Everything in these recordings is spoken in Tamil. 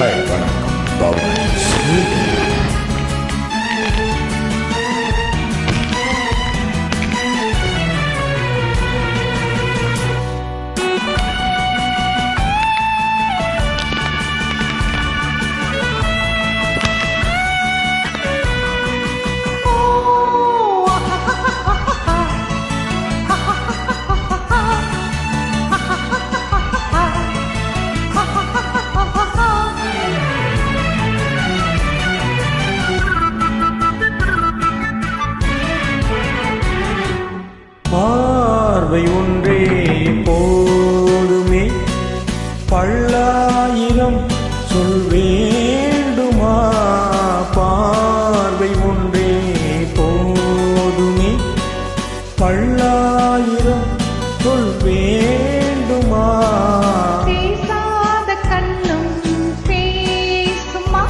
ஹாய் வணக்கம் பாபு. பார்வை ஒன்றே போதுமே, பல்லாயிரம் சொல் வேண்டுமா? பார்வை ஒன்றே போதுமே, பல்லாயிரம் சொல் வேண்டுமா? பேசாத கண்ணும் பேசுமா?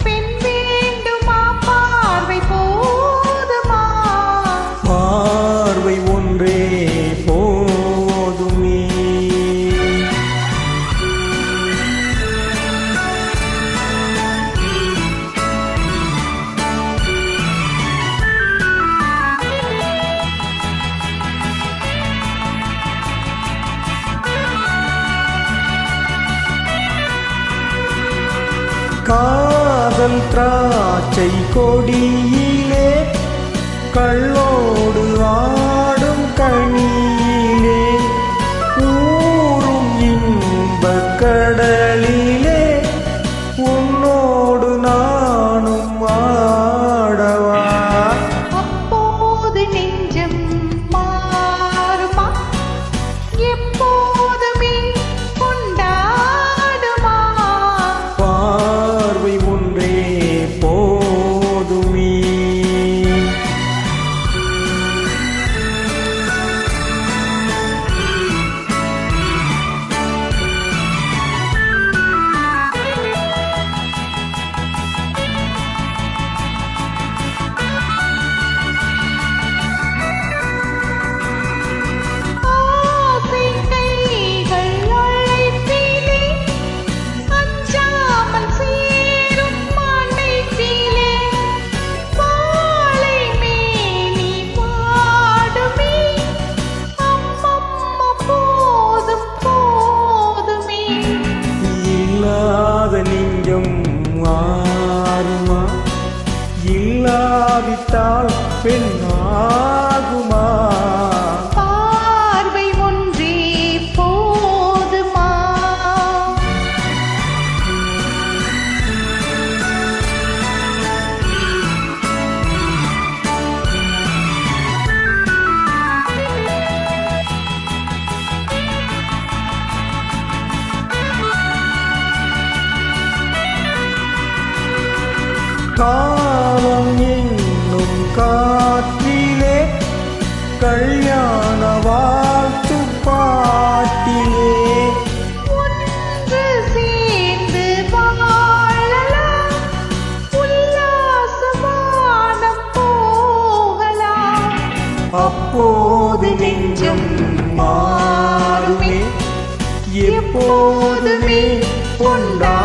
பெண் வேண்டுமா? பார்வை போதுமா? பார்வை ஒன்றே போதுமே. காதல் திராட்சை கொடியிலே, கள்ளோடு ஆடும் கனியிலே, ஊரும் இன்பக் கடலிலே, உன்னோடு நானும் ஆடவா? அப்போது நெஞ்சம் மாறுமா? எப்போதுமே கொண்டாடுமா? பார்வை ஒன்றே போதுமே. ஆசை கைகள் அழைப்பிலே, அஞ்சாமல் சேரும் மண்ணைத்திலே, பாலை மேனி பாடுமே, அம்மம்மா போதும் போதுமே. இல்லாத நெஞ்சம் மாறுமா? இல்லாவிட்டால் பெண் ஆகுமா? பார்வை ஒன்றே போதுமா? காலம் என்னும் காற்றிலே, கல்யாண வாழ்த்து பாட்டிலே, ஒன்று சேர்ந்து வாழலாம், உல்லாசமானம் போகலாம். அப்போது நெஞ்சம் மாறுமே, எப்போதுமே கொண்டா